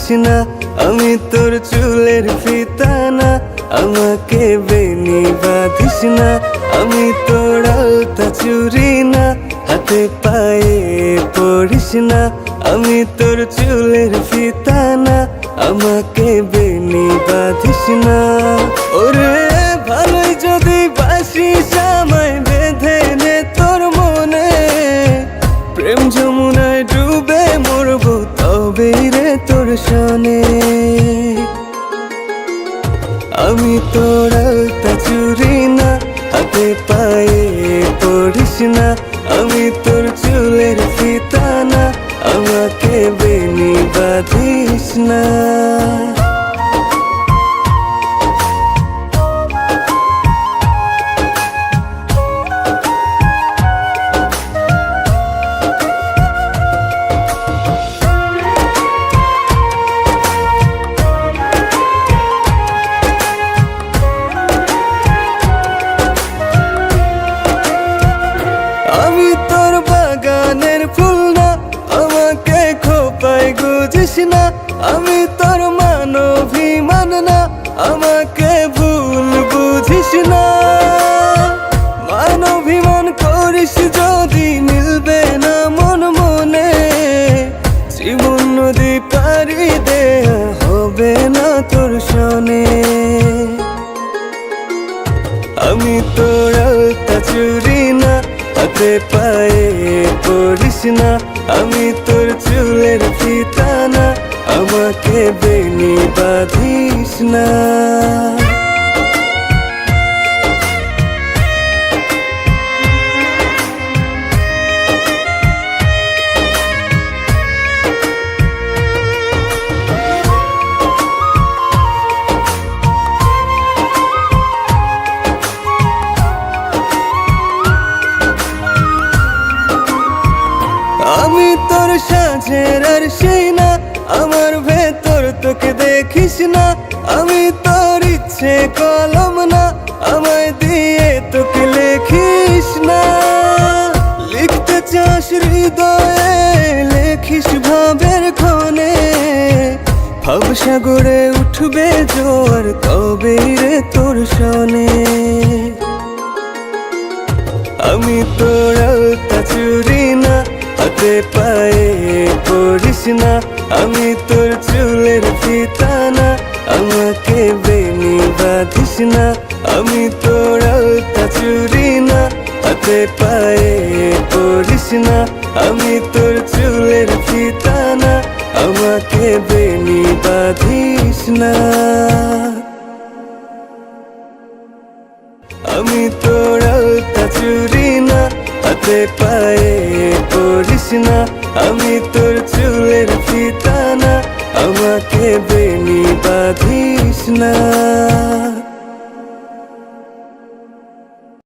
বাঁধিস না, আমি তোর চুলের ফিতা না। আমাকে বেনি বাঁধিস না, আমি তোর আলতা চুরি না। হাতে পায়ে পড়িস না, আমি তোর চুলের ফিতা না। আমাকে বেনি বাঁধিস না। ওরে ভালোই যদি বাসিস আমায় বেঁধে নে তোর মনে। প্রেম যমুনায় ডুবে মরবো তবেই রে তোর শোনে। আমি তোর আলতা চুরি না, হাতে পায়ে পড়িস না। আমি তোর চুলের ফিতা না, আমাকে বেনি বাঁধিস না। আমি তোর বাগানের ফুল না, আমাকে খোপায় গুজিস না। আমি তোর মানভিমান না, আমাকে ভুল বুঝিস না। মানভিমান করিস যদি মিলবে না মন মনে। জীবন নদী পারি দেয়া হবে না তোর শোনে। আমি তোর আলতা চুরি না, হাতে পায়ে পড়িস না। আমি তোর চুলের ফিতা না, আমাকে বেনি বাঁধিস না। আমি তোর সাজের আর সেই না, আমার ভেতর তোকে দেখিস না। আমি তোর ইচ্ছে কলম না, আমায় দিয়ে তোকে লেখিস না। লিখতে চাস হৃদয়ে লেখিস ভাবের ক্ষণে। ভাবসাগরে উঠবে জোয়ার তবে রে তোর শোনে। আমি তোর আলতা চুরি না, হাতে পায়ে পড়িস না। আমি তোর চুলের ফিতা না, আমাকে বেনি বাঁধিস না। আমি তোর আলতা চুরি না, হাতে পায়ে পড়িস না। আমি তোর চুলের ফিতা না, আমাকে বেনি বাঁধিস না। আমি তোর আলতা চুরি না, হাতে পায়ে পড়িস না। আমি তোর চুলের ফিতা না, আমাকে বেনি বাঁধিস না।